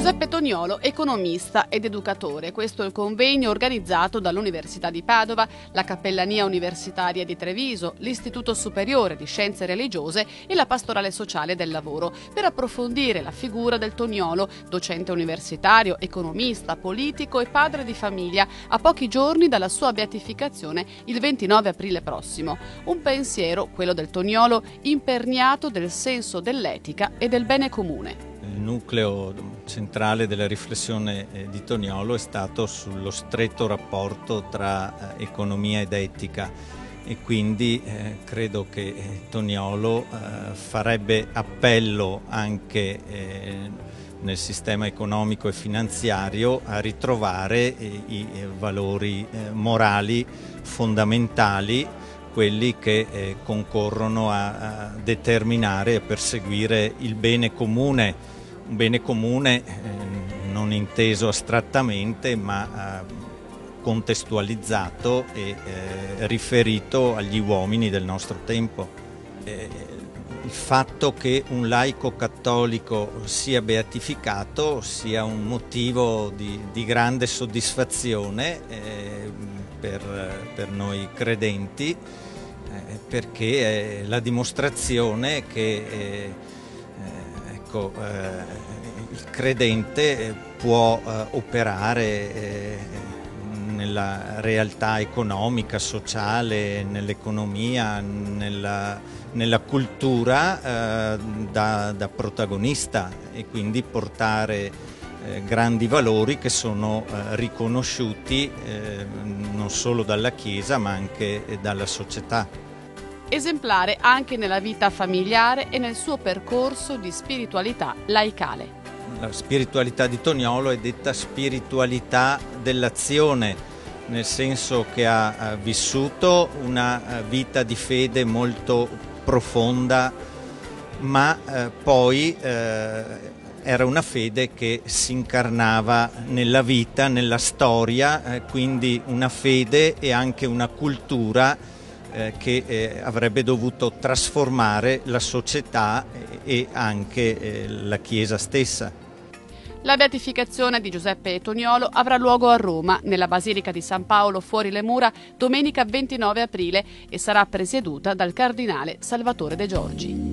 Giuseppe Toniolo, economista ed educatore. Questo è il convegno organizzato dall'Università di Padova, la Cappellania Universitaria di Treviso, l'Istituto Superiore di Scienze Religiose e la Pastorale Sociale del Lavoro, per approfondire la figura del Toniolo, docente universitario, economista, politico e padre di famiglia, a pochi giorni dalla sua beatificazione il 29 aprile prossimo. Un pensiero, quello del Toniolo, imperniato del senso dell'etica e del bene comune. Il nucleo centrale della riflessione di Toniolo è stato sullo stretto rapporto tra economia ed etica, e quindi credo che Toniolo farebbe appello anche nel sistema economico e finanziario a ritrovare i valori morali fondamentali, quelli che concorrono a determinare e perseguire il bene comune. Un bene comune non inteso astrattamente, ma contestualizzato e riferito agli uomini del nostro tempo. Il fatto che un laico cattolico sia beatificato sia un motivo di grande soddisfazione per noi credenti, perché è la dimostrazione che il credente può operare nella realtà economica, sociale, nell'economia, nella cultura da protagonista, e quindi portare grandi valori che sono riconosciuti non solo dalla Chiesa ma anche dalla società. Esemplare anche nella vita familiare e nel suo percorso di spiritualità laicale. La spiritualità di Toniolo è detta spiritualità dell'azione, nel senso che ha vissuto una vita di fede molto profonda, ma poi era una fede che si incarnava nella vita, nella storia, quindi una fede e anche una cultura che avrebbe dovuto trasformare la società e anche la Chiesa stessa. La beatificazione di Giuseppe Toniolo avrà luogo a Roma, nella Basilica di San Paolo fuori le mura, domenica 29 aprile, e sarà presieduta dal cardinale Salvatore De Giorgi.